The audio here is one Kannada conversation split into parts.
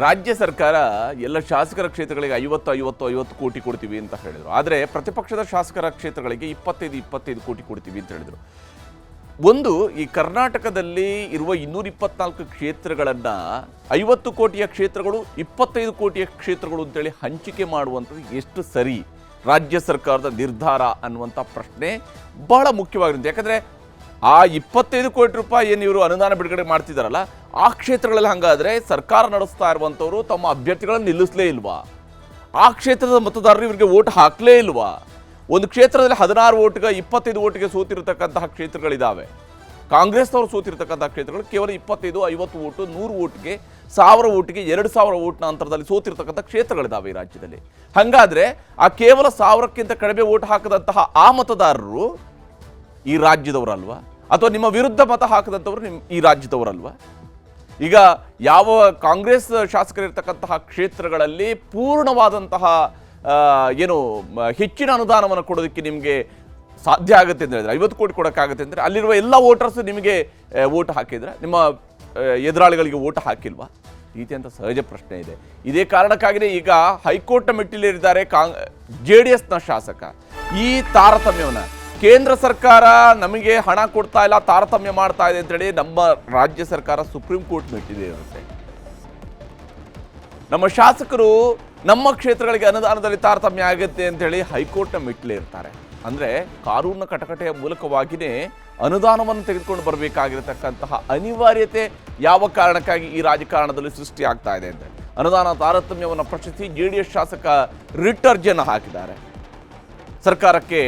ರಾಜ್ಯ ಸರ್ಕಾರ ಎಲ್ಲ ಶಾಸಕರ ಕ್ಷೇತ್ರಗಳಿಗೆ 50 ಕೋಟಿ ಕೊಡ್ತೀವಿ ಅಂತ ಹೇಳಿದರು. ಆದರೆ ಪ್ರತಿಪಕ್ಷದ ಶಾಸಕರ ಕ್ಷೇತ್ರಗಳಿಗೆ 25 ಕೋಟಿ ಕೊಡ್ತೀವಿ ಅಂತ ಹೇಳಿದರು. ಒಂದು, ಈ ಕರ್ನಾಟಕದಲ್ಲಿ ಇರುವ 224 ಕ್ಷೇತ್ರಗಳನ್ನು 50 ಕೋಟಿಯ ಕ್ಷೇತ್ರಗಳು 25 ಕೋಟಿಯ ಕ್ಷೇತ್ರಗಳು ಅಂತೇಳಿ ಹಂಚಿಕೆ ಮಾಡುವಂಥದ್ದು ಎಷ್ಟು ಸರಿ, ರಾಜ್ಯ ಸರ್ಕಾರದ ನಿರ್ಧಾರ ಅನ್ನುವಂಥ ಪ್ರಶ್ನೆ ಬಹಳ ಮುಖ್ಯವಾಗಿರುತ್ತೆ. ಯಾಕಂದರೆ ಆ 25 ಕೋಟಿ ರೂಪಾಯಿ ಏನು ಇವರು ಅನುದಾನ ಬಿಡುಗಡೆ ಮಾಡ್ತಿದ್ದಾರಲ್ಲ, ಆ ಕ್ಷೇತ್ರಗಳಲ್ಲಿ ಹಂಗಾದರೆ ಸರ್ಕಾರ ನಡೆಸ್ತಾ ಇರುವಂಥವ್ರು ತಮ್ಮ ಅಭ್ಯರ್ಥಿಗಳನ್ನು ನಿಲ್ಲಿಸಲೇ ಇಲ್ವಾ? ಆ ಕ್ಷೇತ್ರದ ಮತದಾರರು ಇವರಿಗೆ ವೋಟ್ ಹಾಕಲೇ ಇಲ್ವಾ? ಒಂದು ಕ್ಷೇತ್ರದಲ್ಲಿ 16 ಓಟ್ಗೆ 25 ಓಟ್ಗೆ ಸೋತಿರತಕ್ಕಂತಹ ಕ್ಷೇತ್ರಗಳಿದ್ದಾವೆ. ಕಾಂಗ್ರೆಸ್ನವರು ಸೋತಿರತಕ್ಕಂತಹ ಕ್ಷೇತ್ರಗಳು ಕೇವಲ 25, 50 ಓಟು, 100 ಓಟ್ಗೆ, 1000 ಓಟಿಗೆ 2000 ಓಟ್ನ ಅಂತರದಲ್ಲಿ ಸೋತಿರತಕ್ಕಂಥ ಕ್ಷೇತ್ರಗಳಿದ್ದಾವೆ ಈ ರಾಜ್ಯದಲ್ಲಿ. ಹಾಗಾದರೆ ಆ ಕೇವಲ 1000ಕ್ಕಿಂತ ಕಡಿಮೆ ಓಟ್ ಹಾಕದಂತಹ ಆ ಮತದಾರರು ಈ ರಾಜ್ಯದವರಲ್ವಾ? ಅಥವಾ ನಿಮ್ಮ ವಿರುದ್ಧ ಮತ ಹಾಕದಂಥವ್ರು ಈ ರಾಜ್ಯದವರಲ್ವಾ? ಈಗ ಯಾವ ಕಾಂಗ್ರೆಸ್ ಶಾಸಕರಿರ್ತಕ್ಕಂತಹ ಕ್ಷೇತ್ರಗಳಲ್ಲಿ ಪೂರ್ಣವಾದಂತಹ ಏನು ಹೆಚ್ಚಿನ ಅನುದಾನವನ್ನು ಕೊಡೋದಕ್ಕೆ ನಿಮಗೆ ಸಾಧ್ಯ ಆಗುತ್ತೆ ಅಂತ ಹೇಳಿದ್ರೆ, 50 ಕೋಟಿ ಕೊಡೋಕ್ಕಾಗುತ್ತೆ ಅಂದರೆ ಅಲ್ಲಿರುವ ಎಲ್ಲ ವೋಟರ್ಸ್ ನಿಮಗೆ ವೋಟ್ ಹಾಕಿದ್ರೆ ನಿಮ್ಮ ಎದುರಾಳಿಗಳಿಗೆ ವೋಟ್ ಹಾಕಿಲ್ವಾ? ರೀತಿಯಂಥ ಸಹಜ ಪ್ರಶ್ನೆ ಇದೆ. ಇದೇ ಕಾರಣಕ್ಕಾಗಿಯೇ ಈಗ ಹೈಕೋರ್ಟ್ನ ಮೆಟ್ಟಿಲೇರಿದ್ದಾರೆ JDSನ ಶಾಸಕ. ಈ ತಾರತಮ್ಯವನ್ನು ಕೇಂದ್ರ ಸರ್ಕಾರ ನಮಗೆ ಹಣ ಕೊಡ್ತಾ ಇಲ್ಲ, ತಾರತಮ್ಯ ಮಾಡ್ತಾ ಇದೆ ಅಂತೇಳಿ ನಮ್ಮ ರಾಜ್ಯ ಸರ್ಕಾರ ಸುಪ್ರೀಂ ಕೋರ್ಟ್ ಮೆಟ್ಟಿಲೇ ಇರುತ್ತೆ. ನಮ್ಮ ಶಾಸಕರು ನಮ್ಮ ಕ್ಷೇತ್ರಗಳಿಗೆ ಅನುದಾನದಲ್ಲಿ ತಾರತಮ್ಯ ಆಗುತ್ತೆ ಅಂತೇಳಿ ಹೈಕೋರ್ಟ್ನ ಮೆಟ್ಟಿಲೇ ಇರ್ತಾರೆ. ಅಂದರೆ ಕಾನೂನಿನ ಕಟಕಟೆಯ ಮೂಲಕವಾಗಿಯೇ ಅನುದಾನವನ್ನು ತೆಗೆದುಕೊಂಡು ಬರಬೇಕಾಗಿರತಕ್ಕಂತಹ ಅನಿವಾರ್ಯತೆ ಯಾವ ಕಾರಣಕ್ಕಾಗಿ ಈ ರಾಜಕಾರಣದಲ್ಲಿ ಸೃಷ್ಟಿ ಆಗ್ತಾ ಇದೆ ಅಂತ ಅನುದಾನ ತಾರತಮ್ಯವನ್ನು ಪ್ರಶ್ನಿಸಿ JDS ಶಾಸಕ ರಿಟ್ ಅರ್ಜಿಯನ್ನು ಹಾಕಿದ್ದಾರೆ. ಸರ್ಕಾರಕ್ಕೆ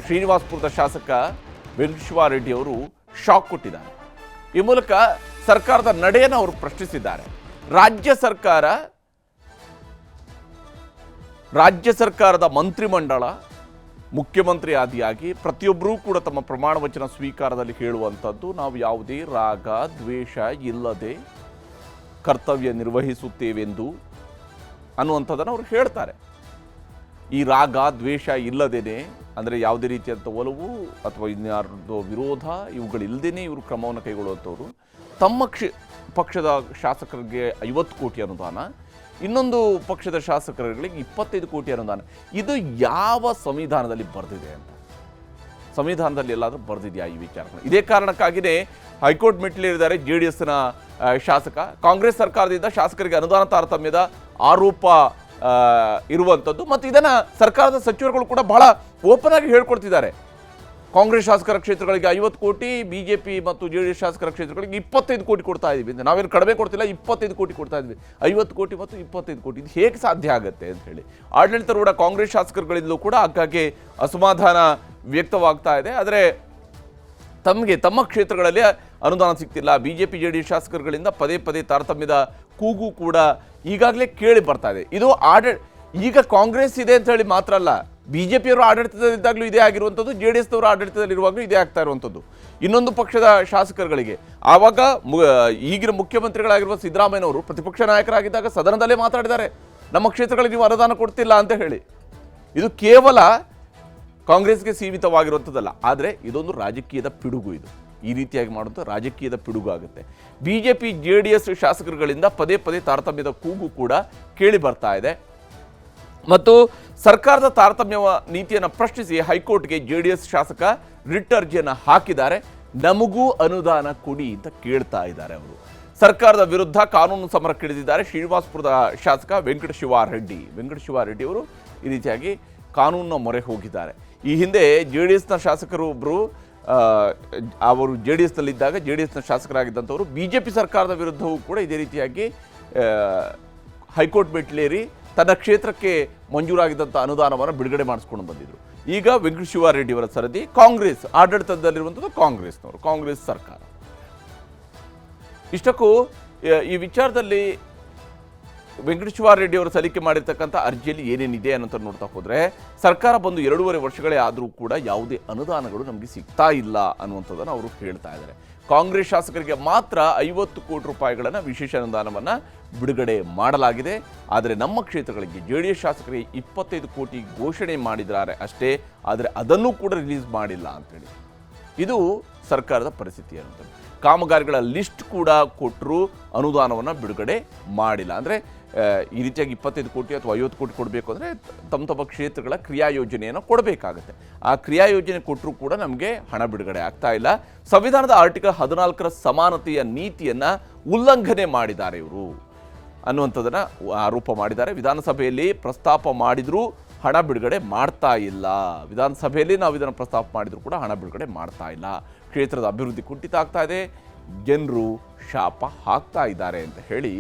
ಶ್ರೀನಿವಾಸಪುರದ ಶಾಸಕ ವೆಂಕಟೇಶ್ವರ ಅವರು ಶಾಕ್ ಕೊಟ್ಟಿದ್ದಾರೆ. ಈ ಮೂಲಕ ಸರ್ಕಾರದ ನಡೆಯನ್ನು ಅವರು ಪ್ರಶ್ನಿಸಿದ್ದಾರೆ. ರಾಜ್ಯ ಸರ್ಕಾರದ ಮಂತ್ರಿಮಂಡಳ, ಮುಖ್ಯಮಂತ್ರಿ ಆದಿಯಾಗಿ ಪ್ರತಿಯೊಬ್ಬರೂ ಕೂಡ ತಮ್ಮ ಪ್ರಮಾಣ ವಚನ ಸ್ವೀಕಾರದಲ್ಲಿ ಹೇಳುವಂಥದ್ದು, ನಾವು ಯಾವುದೇ ರಾಗ ದ್ವೇಷ ಇಲ್ಲದೆ ಕರ್ತವ್ಯ ನಿರ್ವಹಿಸುತ್ತೇವೆಂದು ಅನ್ನುವಂಥದ್ದನ್ನು ಅವರು ಹೇಳ್ತಾರೆ. ಈ ರಾಗ ದ್ವೇಷ ಇಲ್ಲದೇನೆ, ಅಂದರೆ ಯಾವುದೇ ರೀತಿಯಂಥ ಒಲವು ಅಥವಾ ಇನ್ಯಾರದ್ದು ವಿರೋಧ ಇವುಗಳಿಲ್ಲದೇನೆ ಇವರು ಕ್ರಮವನ್ನು ಕೈಗೊಳ್ಳುವಂಥವ್ರು. ತಮ್ಮ ಪಕ್ಷದ ಶಾಸಕರಿಗೆ 50 ಕೋಟಿ ಅನುದಾನ, ಇನ್ನೊಂದು ಪಕ್ಷದ ಶಾಸಕರುಗಳಿಗೆ 25 ಕೋಟಿ ಅನುದಾನ. ಇದು ಯಾವ ಸಂವಿಧಾನದಲ್ಲಿ ಬರೆದಿದೆ ಅಂತ, ಸಂವಿಧಾನದಲ್ಲಿ ಎಲ್ಲಾದರೂ ಬರೆದಿದೆಯಾ ಈ ವಿಚಾರಗಳು? ಇದೇ ಕಾರಣಕ್ಕಾಗಿಯೇ ಹೈಕೋರ್ಟ್ ಮೆಟ್ಟಿಲೇರಿದ್ದಾರೆ JDSನ ಶಾಸಕ. ಕಾಂಗ್ರೆಸ್ ಸರ್ಕಾರದಿಂದ ಶಾಸಕರಿಗೆ ಅನುದಾನ ತಾರತಮ್ಯದ ಆರೋಪ ಇರುವಂಥದ್ದು, ಮತ್ತು ಇದನ್ನು ಸರ್ಕಾರದ ಸಚಿವರುಗಳು ಕೂಡ ಬಹಳ ಓಪನ್ ಆಗಿ ಹೇಳ್ಕೊಡ್ತಿದ್ದಾರೆ. ಕಾಂಗ್ರೆಸ್ ಶಾಸಕರ ಕ್ಷೇತ್ರಗಳಿಗೆ 50 ಕೋಟಿ, BJP ಮತ್ತು JDS ಶಾಸಕರ ಕ್ಷೇತ್ರಗಳಿಗೆ 25 ಕೋಟಿ ಕೊಡ್ತಾ ಇದ್ದೀವಿ ಅಂತ. ನಾವೇನು ಕಡಿಮೆ ಕೊಡ್ತಿಲ್ಲ, 25 ಕೋಟಿ ಕೊಡ್ತಾ ಇದ್ವಿ. 50 ಕೋಟಿ ಮತ್ತು 25 ಕೋಟಿ ಇದು ಹೇಗೆ ಸಾಧ್ಯ ಆಗುತ್ತೆ ಅಂತ ಹೇಳಿ ಆಡಳಿತಾರೂಢ ಕಾಂಗ್ರೆಸ್ ಶಾಸಕರುಗಳಿಂದಲೂ ಕೂಡ ಆಗಾಗ್ಗೆ ಅಸಮಾಧಾನ ವ್ಯಕ್ತವಾಗ್ತಾ ಇದೆ. ಆದರೆ ತಮ್ಮ ಕ್ಷೇತ್ರಗಳಲ್ಲಿ ಅನುದಾನ ಸಿಗ್ತಿಲ್ಲ. BJP JDS ಶಾಸಕರುಗಳಿಂದ ಪದೇ ಪದೇ ತಾರತಮ್ಯದ ಕೂಗು ಕೂಡ ಈಗಾಗಲೇ ಕೇಳಿ ಬರ್ತಾ ಇದೆ. ಇದು ಈಗ ಕಾಂಗ್ರೆಸ್ ಇದೆ ಅಂತ ಹೇಳಿ ಮಾತ್ರ ಅಲ್ಲ, BJPಯವರು ಆಡಳಿತದಲ್ಲಿದ್ದಾಗಲೂ ಇದೇ ಆಗಿರುವಂಥದ್ದು, JDSನವರು ಆಡಳಿತದಲ್ಲಿರುವಾಗಲೂ ಇದೇ ಆಗ್ತಾ ಇರುವಂಥದ್ದು. ಇನ್ನೊಂದು ಪಕ್ಷದ ಶಾಸಕರುಗಳಿಗೆ ಆವಾಗ ಈಗಿನ ಮುಖ್ಯಮಂತ್ರಿಗಳಾಗಿರುವ ಸಿದ್ದರಾಮಯ್ಯನವರು ಪ್ರತಿಪಕ್ಷ ನಾಯಕರಾಗಿದ್ದಾಗ ಸದನದಲ್ಲೇ ಮಾತಾಡಿದ್ದಾರೆ, ನಮ್ಮ ಕ್ಷೇತ್ರಗಳಿಗೆ ನೀವು ಅನುದಾನ ಕೊಡ್ತಿಲ್ಲ ಅಂತ ಹೇಳಿ. ಇದು ಕೇವಲ ಕಾಂಗ್ರೆಸ್ಗೆ ಸೀಮಿತವಾಗಿರುವಂಥದ್ದಲ್ಲ, ಆದರೆ ಇದೊಂದು ರಾಜಕೀಯದ ಪಿಡುಗು. ಇದು ಈ ರೀತಿಯಾಗಿ ಮಾಡುವಂಥ ರಾಜಕೀಯದ ಪಿಡುಗು ಆಗುತ್ತೆ. BJP JDS ಶಾಸಕರುಗಳಿಂದ ಪದೇ ಪದೇ ತಾರತಮ್ಯದ ಕೂಗು ಕೂಡ ಕೇಳಿ ಬರ್ತಾ ಇದೆ. ಮತ್ತು ಸರ್ಕಾರದ ತಾರತಮ್ಯ ನೀತಿಯನ್ನು ಪ್ರಶ್ನಿಸಿ ಹೈಕೋರ್ಟ್ಗೆ JDS ಶಾಸಕ ರಿಟ್ ಅರ್ಜಿಯನ್ನು ಹಾಕಿದ್ದಾರೆ. ನಮಗೂ ಅನುದಾನ ಕೊಡಿ ಅಂತ ಕೇಳ್ತಾ ಇದ್ದಾರೆ ಅವರು. ಸರ್ಕಾರದ ವಿರುದ್ಧ ಕಾನೂನು ಸಮರಕ್ಕಿಳಿದಿದ್ದಾರೆ ಶ್ರೀನಿವಾಸಪುರದ ಶಾಸಕ ವೆಂಕಟಶಿವ ರೆಡ್ಡಿ ಅವರು ಈ ರೀತಿಯಾಗಿ ಕಾನೂನಿನ ಮೊರೆ ಹೋಗಿದ್ದಾರೆ. ಈ ಹಿಂದೆ JDSನ ಶಾಸಕರು ಒಬ್ಬರು ಅವರು JDSನಲ್ಲಿದ್ದಾಗ JDSನ ಶಾಸಕರಾಗಿದ್ದಂಥವರು BJP ಸರ್ಕಾರದ ವಿರುದ್ಧವೂ ಕೂಡ ಇದೇ ರೀತಿಯಾಗಿ ಹೈಕೋರ್ಟ್ ಮೆಟ್ಟಿಲೇರಿ ತನ್ನ ಕ್ಷೇತ್ರಕ್ಕೆ ಮಂಜೂರಾಗಿದ್ದಂಥ ಅನುದಾನವನ್ನು ಬಿಡುಗಡೆ ಮಾಡಿಸ್ಕೊಂಡು ಬಂದಿದ್ದರು. ಈಗ ವೆಂಕಟಶಿವ ರೆಡ್ಡಿಯವರ ಸರದಿ ಕಾಂಗ್ರೆಸ್ ಆಡಳಿತದಲ್ಲಿರುವಂಥದ್ದು, ಕಾಂಗ್ರೆಸ್ ಸರ್ಕಾರ. ಇಷ್ಟಕ್ಕೂ ಈ ವಿಚಾರದಲ್ಲಿ ವೆಂಕಟೇಶ್ವರ ರೆಡ್ಡಿ ಅವರು ಸಲ್ಲಿಕೆ ಮಾಡಿರ್ತಕ್ಕಂಥ ಅರ್ಜಿಯಲ್ಲಿ ಏನೇನಿದೆ ಅನ್ನೋಂಥ ನೋಡ್ತಾ ಹೋದರೆ, ಸರ್ಕಾರ ಬಂದು 2.5 ವರ್ಷಗಳೇ ಆದರೂ ಕೂಡ ಯಾವುದೇ ಅನುದಾನಗಳು ನಮಗೆ ಸಿಗ್ತಾ ಇಲ್ಲ ಅನ್ನುವಂಥದ್ದನ್ನು ಅವರು ಹೇಳ್ತಾ ಇದ್ದಾರೆ. ಕಾಂಗ್ರೆಸ್ ಶಾಸಕರಿಗೆ ಮಾತ್ರ 50 ಕೋಟಿ ರೂಪಾಯಿಗಳನ್ನು ವಿಶೇಷ ಅನುದಾನವನ್ನು ಬಿಡುಗಡೆ ಮಾಡಲಾಗಿದೆ. ಆದರೆ ನಮ್ಮ ಕ್ಷೇತ್ರಗಳಿಗೆ JDS ಶಾಸಕರಿಗೆ 25 ಕೋಟಿ ಘೋಷಣೆ ಮಾಡಿದ್ದಾರೆ ಅಷ್ಟೇ, ಆದರೆ ಅದನ್ನು ಕೂಡ ರಿಲೀಸ್ ಮಾಡಿಲ್ಲ ಅಂತೇಳಿ. ಇದು ಸರ್ಕಾರದ ಪರಿಸ್ಥಿತಿ ಅನ್ನೋದು. ಕಾಮಗಾರಿಗಳ ಲಿಸ್ಟ್ ಕೂಡ ಕೊಟ್ಟರು, ಅನುದಾನವನ್ನು ಬಿಡುಗಡೆ ಮಾಡಿಲ್ಲ. ಅಂದರೆ ಈ ರೀತಿಯಾಗಿ 25 ಕೋಟಿ ಅಥವಾ 50 ಕೋಟಿ ಕೊಡಬೇಕು ಅಂದರೆ ತಮ್ಮ ಕ್ಷೇತ್ರಗಳ ಕ್ರಿಯಾ ಯೋಜನೆಯನ್ನು ಕೊಡಬೇಕಾಗುತ್ತೆ. ಆ ಕ್ರಿಯಾ ಯೋಜನೆ ಕೊಟ್ಟರೂ ಕೂಡ ನಮಗೆ ಹಣ ಬಿಡುಗಡೆ ಆಗ್ತಾ ಇಲ್ಲ. ಸಂವಿಧಾನದ ಆರ್ಟಿಕಲ್ 14ರ ಸಮಾನತೆಯ ನೀತಿಯನ್ನು ಉಲ್ಲಂಘನೆ ಮಾಡಿದ್ದಾರೆ ಇವರು ಅನ್ನುವಂಥದ್ದನ್ನು ಆರೋಪ ಮಾಡಿದ್ದಾರೆ. ವಿಧಾನಸಭೆಯಲ್ಲಿ ಪ್ರಸ್ತಾಪ ಮಾಡಿದರೂ ಹಣ ಬಿಡುಗಡೆ ಮಾಡ್ತಾ ಇಲ್ಲ. ವಿಧಾನಸಭೆಯಲ್ಲಿ ನಾವು ಇದನ್ನು ಪ್ರಸ್ತಾಪ ಮಾಡಿದರೂ ಕೂಡ ಹಣ ಬಿಡುಗಡೆ ಮಾಡ್ತಾ ಇಲ್ಲ. ಕ್ಷೇತ್ರದ ಅಭಿವೃದ್ಧಿ ಕುಂಠಿತ ಆಗ್ತಾ ಇದೆ, ಜನರು ಶಾಪ ಹಾಕ್ತಾ ಇದ್ದಾರೆ ಅಂತ ಹೇಳಿ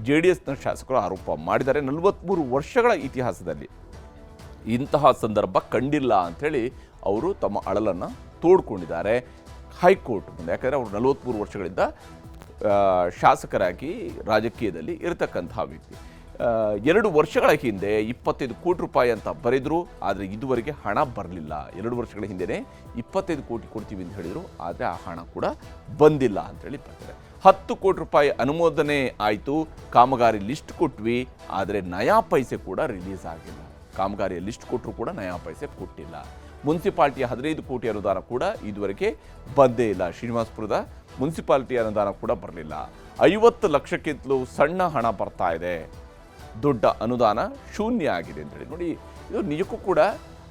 JDSನ ಶಾಸಕರು ಆರೋಪ ಮಾಡಿದ್ದಾರೆ. 43 ವರ್ಷಗಳ ಇತಿಹಾಸದಲ್ಲಿ ಇಂತಹ ಸಂದರ್ಭ ಕಂಡಿಲ್ಲ ಅಂಥೇಳಿ ಅವರು ತಮ್ಮ ಅಳಲನ್ನು ತೋಡ್ಕೊಂಡಿದ್ದಾರೆ ಹೈಕೋರ್ಟ್ ಮುಂದೆ. ಯಾಕಂದರೆ ಅವರು 43 ವರ್ಷಗಳಿಂದ ಶಾಸಕರಾಗಿ ರಾಜಕೀಯದಲ್ಲಿ ಇರತಕ್ಕಂಥ ವ್ಯಕ್ತಿ. 2 ವರ್ಷಗಳ ಹಿಂದೆ 25 ಕೋಟಿ ರೂಪಾಯಿ ಅಂತ ಬರೆದರು, ಆದರೆ ಇದುವರೆಗೆ ಹಣ ಬರಲಿಲ್ಲ. 2 ವರ್ಷಗಳ ಹಿಂದೆಯೇ 25 ಕೋಟಿ ಕೊಡ್ತೀವಿ ಅಂತ ಹೇಳಿದರು, ಆದರೆ ಆ ಹಣ ಕೂಡ ಬಂದಿಲ್ಲ ಅಂತೇಳಿ ಬರ್ತಾರೆ. 10 ಕೋಟಿ ರೂಪಾಯಿ ಅನುಮೋದನೆ ಆಯಿತು, ಕಾಮಗಾರಿ ಲಿಸ್ಟ್ ಕೊಟ್ವಿ, ಆದರೆ ನಯಾ ಪೈಸೆ ಕೂಡ ರಿಲೀಸ್ ಆಗಿಲ್ಲ. ಕಾಮಗಾರಿಯ ಲಿಸ್ಟ್ ಕೊಟ್ಟರು ಕೂಡ ನಯಾ ಪೈಸೆ ಕೊಟ್ಟಿಲ್ಲ. ಮುನ್ಸಿಪಾಲ್ಟಿಯ 15 ಕೋಟಿ ಅನುದಾನ ಕೂಡ ಇದುವರೆಗೆ ಬಂದೇ ಇಲ್ಲ. ಶ್ರೀನಿವಾಸಪುರದ ಮುನ್ಸಿಪಾಲ್ಟಿ ಅನುದಾನ ಕೂಡ ಬರಲಿಲ್ಲ. 50 ಲಕ್ಷಕ್ಕಿಂತಲೂ ಸಣ್ಣ ಹಣ ಬರ್ತಾ ಇದೆ, ದೊಡ್ಡ ಅನುದಾನ ಶೂನ್ಯ ಆಗಿದೆ ಅಂತೇಳಿ. ನೋಡಿ, ಇದು ನಿಜಕ್ಕೂ ಕೂಡ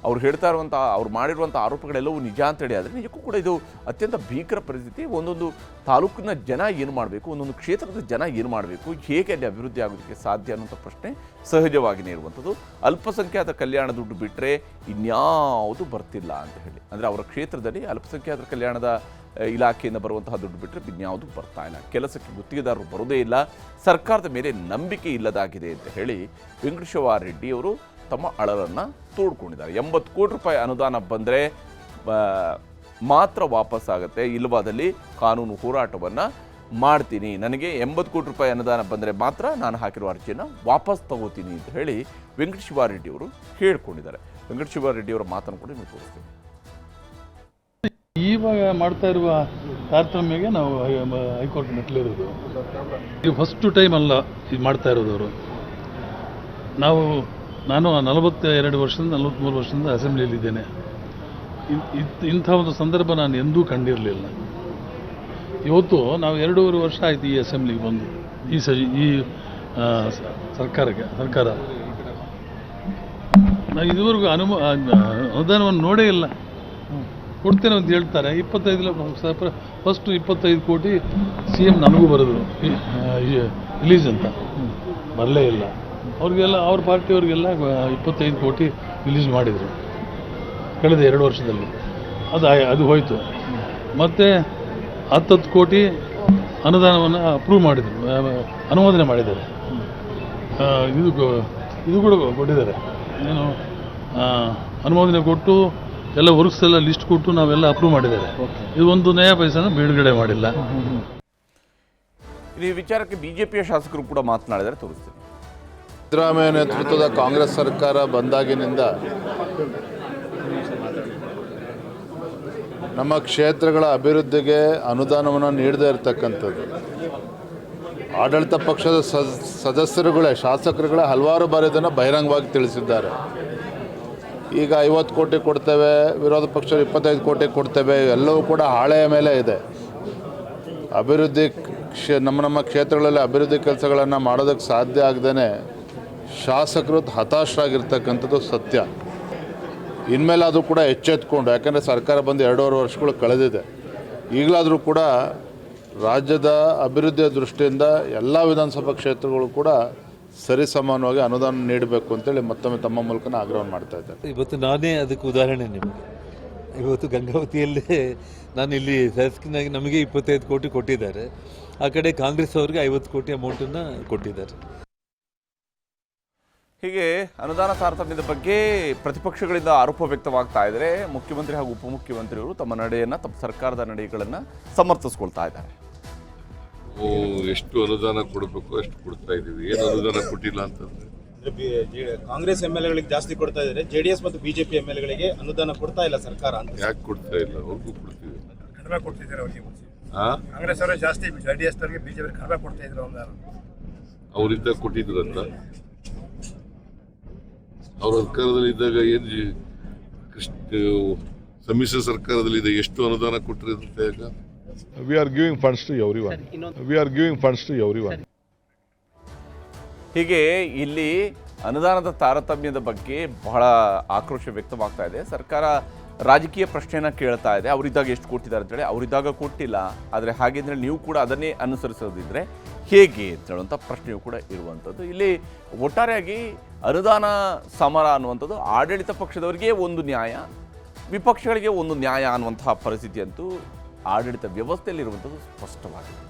ಅವ್ರು ಹೇಳ್ತಾ ಇರುವಂಥ, ಅವ್ರು ಮಾಡಿರುವಂಥ ಆರೋಪಗಳೆಲ್ಲವೂ ನಿಜ ಅಂತೇಳಿ ಆದರೆ ನಿಜಕ್ಕೂ ಕೂಡ ಇದು ಅತ್ಯಂತ ಭೀಕರ ಪರಿಸ್ಥಿತಿ. ಒಂದೊಂದು ತಾಲೂಕಿನ ಜನ ಏನು ಮಾಡಬೇಕು, ಒಂದೊಂದು ಕ್ಷೇತ್ರದ ಜನ ಏನು ಮಾಡಬೇಕು, ಹೇಗೆ ಅಲ್ಲಿ ಅಭಿವೃದ್ಧಿ ಆಗೋದಕ್ಕೆ ಸಾಧ್ಯ ಅನ್ನೋಂಥ ಪ್ರಶ್ನೆ ಸಹಜವಾಗಿಯೇ ಇರುವಂಥದ್ದು. ಅಲ್ಪಸಂಖ್ಯಾತ ಕಲ್ಯಾಣ ದುಡ್ಡು ಬಿಟ್ಟರೆ ಇನ್ಯಾವುದು ಬರ್ತಿಲ್ಲ ಅಂತ ಹೇಳಿ. ಅಂದರೆ ಅವರ ಕ್ಷೇತ್ರದಲ್ಲಿ ಅಲ್ಪಸಂಖ್ಯಾತರ ಕಲ್ಯಾಣದ ಇಲಾಖೆಯಿಂದ ಬರುವಂತಹ ದುಡ್ಡು ಬಿಟ್ಟರೆ ಇನ್ಯಾವುದು ಬರ್ತಾ ಇಲ್ಲ. ಕೆಲಸಕ್ಕೆ ಗುತ್ತಿಗೆದಾರರು ಬರೋದೇ ಇಲ್ಲ, ಸರ್ಕಾರದ ಮೇಲೆ ನಂಬಿಕೆ ಇಲ್ಲದಾಗಿದೆ ಅಂತ ಹೇಳಿ ವೆಂಕಟೇಶ್ವರ ರೆಡ್ಡಿ ಅವರು ತಮ್ಮ ಅಳಲನ್ನು ತೋಡ್ಕೊಂಡಿದ್ದಾರೆ. 80 ಕೋಟಿ ರೂಪಾಯಿ ಅನುದಾನ ಬಂದರೆ ಮಾತ್ರ ವಾಪಸ್ ಆಗುತ್ತೆ, ಇಲ್ಲವಾದಲ್ಲಿ ಕಾನೂನು ಹೋರಾಟವನ್ನು ಮಾಡ್ತೀನಿ, ನನಗೆ 80 ಕೋಟಿ ರೂಪಾಯಿ ಅನುದಾನ ಬಂದರೆ ಮಾತ್ರ ನಾನು ಹಾಕಿರುವ ಅರ್ಜಿಯನ್ನು ವಾಪಸ್ ತಗೋತೀನಿ ಅಂತ ಹೇಳಿ ವೆಂಕಟೇಶ್ವರ ರೆಡ್ಡಿ ಅವರು ಹೇಳ್ಕೊಂಡಿದ್ದಾರೆ. ವೆಂಕಟೇಶ್ವರ ರೆಡ್ಡಿ ಅವರ ಮಾತನ್ನು ಕೂಡ ನೀವು ತೋರಿಸ್ತೀವಿ. ಇವಾಗ ಮಾಡ್ತಾ ಇರುವ ತಾರತಮ್ಯಗೆ ನಾವು ಹೈಕೋರ್ಟ್ ಮೆಟ್ಲಿರೋದು. ಇದು ಫಸ್ಟ್ ಟೈಮ್ ಅಲ್ಲ ಇದು ಮಾಡ್ತಾ ಇರೋದು ಅವರು. ನಾನು 42 ವರ್ಷದಿಂದ 43 ವರ್ಷದಿಂದ ಅಸೆಂಬ್ಲಿಯಲ್ಲಿದ್ದೇನೆ. ಇಂಥ ಒಂದು ಸಂದರ್ಭ ನಾನು ಎಂದೂ ಕಂಡಿರಲಿಲ್ಲ. ಇವತ್ತು ನಾವು 2.5 ವರ್ಷ ಆಯಿತು ಈ ಅಸೆಂಬ್ಲಿಗೆ ಬಂದು, ಈ ಸರ್ಕಾರ ನಾವು ಇದುವರೆಗೂ ಅನುದಾನವನ್ನು ನೋಡೇ ಇಲ್ಲ. ಕೊಡ್ತೇನೆ ಅಂತ ಹೇಳ್ತಾರೆ. 25 ಫಸ್ಟು 25 ಕೋಟಿ CM ನನಗೂ ಬರೆದ್ರು ರಿಲೀಸ್ ಅಂತ, ಬರಲೇ ಇಲ್ಲ. ಅವ್ರಿಗೆಲ್ಲ ಅವ್ರ ಪಾರ್ಟಿಯವ್ರಿಗೆಲ್ಲ 25 ಕೋಟಿ ರಿಲೀಸ್ ಮಾಡಿದರು ಕಳೆದ 2 ವರ್ಷದಲ್ಲಿ. ಅದು ಹೋಯಿತು. ಮತ್ತು 10 ಕೋಟಿ ಅನುದಾನವನ್ನು ಅಪ್ರೂವ್ ಮಾಡಿದರು, ಅನುಮೋದನೆ ಮಾಡಿದ್ದಾರೆ. ಇದು ಕೂಡ ಕೊಟ್ಟಿದ್ದಾರೆ. ಏನು ಅನುಮೋದನೆ ಕೊಟ್ಟು ಎಲ್ಲ ವರ್ಕ್ಸ್ ಎಲ್ಲ ಲಿಸ್ಟ್ ಕೊಟ್ಟು ನಾವೆಲ್ಲ ಅಪ್ರೂವ್ ಮಾಡಿದ್ದಾರೆ. ಇದು ಒಂದು ನಯಾ ಪೈಸೆನ ಬಿಡುಗಡೆ ಮಾಡಿಲ್ಲ. ಈ ವಿಚಾರಕ್ಕೆ ಬಿಜೆಪಿಯ ಶಾಸಕರು ಕೂಡ ಮಾತನಾಡಿದರೆ ತೋರಿಸ್ತೀನಿ. ಸಿದ್ದರಾಮಯ್ಯ ನೇತೃತ್ವದ ಕಾಂಗ್ರೆಸ್ ಸರ್ಕಾರ ಬಂದಾಗಿನಿಂದ ನಮ್ಮ ಕ್ಷೇತ್ರಗಳ ಅಭಿವೃದ್ಧಿಗೆ ಅನುದಾನವನ್ನು ನೀಡದೇ ಇರತಕ್ಕಂಥದ್ದು. ಆಡಳಿತ ಪಕ್ಷದ ಸದಸ್ಯರುಗಳೇ, ಶಾಸಕರುಗಳೇ ಹಲವಾರು ಬಾರಿ ಇದನ್ನು ಬಹಿರಂಗವಾಗಿ ತಿಳಿಸಿದ್ದಾರೆ. ಈಗ 50 ಕೋಟಿ ಕೊಡ್ತೇವೆ, ವಿರೋಧ ಪಕ್ಷರು 25 ಕೋಟಿ ಕೊಡ್ತೇವೆ, ಎಲ್ಲವೂ ಕೂಡ ಹಾಳೆಯ ಮೇಲೆ ಇದೆ. ಅಭಿವೃದ್ಧಿ ನಮ್ಮ ಕ್ಷೇತ್ರಗಳಲ್ಲಿ ಅಭಿವೃದ್ಧಿ ಕೆಲಸಗಳನ್ನು ಮಾಡೋದಕ್ಕೆ ಸಾಧ್ಯ ಆಗದೇ ಶಾಸಕರು ಹತಾಶರಾಗಿರ್ತಕ್ಕಂಥದ್ದು ಸತ್ಯ. ಇನ್ಮೇಲೆ ಅದು ಕೂಡ ಎಚ್ಚೆತ್ಕೊಂಡು, ಯಾಕಂದರೆ ಸರ್ಕಾರ ಬಂದು 2.5 ವರ್ಷಗಳು ಕಳೆದಿದೆ, ಈಗಲಾದರೂ ಕೂಡ ರಾಜ್ಯದ ಅಭಿವೃದ್ಧಿಯ ದೃಷ್ಟಿಯಿಂದ ಎಲ್ಲ ವಿಧಾನಸಭಾ ಕ್ಷೇತ್ರಗಳು ಕೂಡ ಸರಿಸಮಾನವಾಗಿ ಅನುದಾನ ನೀಡಬೇಕು ಅಂತೇಳಿ ಮತ್ತೊಮ್ಮೆ ತಮ್ಮ ಮೂಲಕ ಆಗ್ರಹವನ್ನು ಮಾಡ್ತಾ ಇದ್ದಾರೆ. ಇವತ್ತು ನಾನೇ ಅದಕ್ಕೆ ಉದಾಹರಣೆ ನಿಮಗೆ. ಇವತ್ತು ಗಂಗಾವತಿಯಲ್ಲೇ ನಾನು ಇಲ್ಲಿ ಶಾಸಕನಾಗಿ ನಮಗೆ 25 ಕೋಟಿ ಕೊಟ್ಟಿದ್ದಾರೆ, ಆ ಕಡೆ ಕಾಂಗ್ರೆಸ್ ಅವರಿಗೆ 50 ಕೋಟಿ ಅಮೌಂಟನ್ನು ಕೊಟ್ಟಿದ್ದಾರೆ. ಹೀಗೆ ಅನುದಾನ ತಾರತಮ್ಯದ ಬಗ್ಗೆ ಪ್ರತಿಪಕ್ಷಗಳಿಂದ ಆರೋಪ ವ್ಯಕ್ತವಾಗ್ತಾ ಇದ್ದಾರೆ. ಮುಖ್ಯಮಂತ್ರಿ ಹಾಗೂ ಉಪಮುಖ್ಯಮಂತ್ರಿಗಳು ತಮ್ಮ ನಡೆಯನ್ನು, ತಮ್ಮ ಸರ್ಕಾರದ ನಡೆಗಳನ್ನು ಸಮರ್ಥಿಸ್ಕೊಳ್ತಾ ಇದ್ದಾರೆ. ಎಷ್ಟು ಅನುದಾನ ಕೊಡಬೇಕು ಅಷ್ಟು ಕೊಡ್ತಾ ಇದ್ದೀವಿ, ಏನು ಅನುದಾನ ಕೊಟ್ಟಿಲ್ಲ ಅಂತಂದ್ರೆ ಕಾಂಗ್ರೆಸ್ MLA ಜಾಸ್ತಿ ಕೊಡ್ತಾ ಇದ್ದಾರೆ, JDS ಮತ್ತು BJP MLA ಅನುದಾನ ಕೊಡ್ತಾ ಇಲ್ಲ ಸರ್ಕಾರ ಅಂತ. ಯಾಕೆ ಕೊಡ್ತಾ ಇಲ್ಲ? ಅವ್ರಿಗೂ ಕೊಡ್ತೀವಿ. ಕಡಿಮೆ ಕೊಡ್ತಿದ್ದಾರೆ ಅವರಿಗೆ. ಕಾಂಗ್ರೆಸ್ ಅವರು ಜಾಸ್ತಿ, JDS ಅವರಿಗೆ BJP ಕಡಿಮೆ ಕೊಡ್ತಾ ಇದ್ರು ಅನುದಾನ. ಅವರಿಂದ ಕೊಟ್ಟಿದ್ರಂತ ಅವ್ರ ಸರ್ಕಾರದಲ್ಲಿ ಇದ್ದಾಗ ಏನು ಸಮ್ಮಿಶ್ರ ಸರ್ಕಾರದಲ್ಲಿ ಎಷ್ಟು ಅನುದಾನ ಕೊಟ್ಟಿರೋದಂತ ಈಗ We are giving funds to everyone. We are giving funds to everyone. ಹೀಗೆ ಇಲ್ಲಿ ಅನುದಾನದ ತಾರತಮ್ಯದ ಬಗ್ಗೆ ಬಹಳ ಆಕ್ರೋಶ ವ್ಯಕ್ತವಾಗ್ತಾ ಇದೆ. ಸರ್ಕಾರ ರಾಜಕೀಯ ಪ್ರಶ್ನೆನ ಕೇಳ್ತಾ ಇದೆ. ಅವರಿದ್ದಾಗ ಎಷ್ಟು ಕೊಟ್ಟಿದ್ದಾರೆ ಅಂತೇಳಿ, ಅವರಿದ್ದಾಗ ಕೊಟ್ಟಿಲ್ಲ, ಆದರೆ ಹಾಗೆಂದರೆ ನೀವು ಕೂಡ ಅದನ್ನೇ ಅನುಸರಿಸೋದಿದ್ರೆ ಹೇಗೆ ಅಂತ ಹೇಳುವಂಥ ಪ್ರಶ್ನೆಯೂ ಕೂಡ ಇರುವಂಥದ್ದು. ಇಲ್ಲಿ ಒಟ್ಟಾರೆಯಾಗಿ ಅನುದಾನ ಸಮರ ಅನ್ನುವಂಥದ್ದು ಆಡಳಿತ ಪಕ್ಷದವರಿಗೆ ಒಂದು ನ್ಯಾಯ, ವಿಪಕ್ಷಗಳಿಗೆ ಒಂದು ನ್ಯಾಯ ಅನ್ನುವಂತಹ ಪರಿಸ್ಥಿತಿ ಅಂತೂ ಆಡಳಿತ ವ್ಯವಸ್ಥೆಯಲ್ಲಿರುವಂಥದ್ದು ಸ್ಪಷ್ಟವಾಗಿದೆ.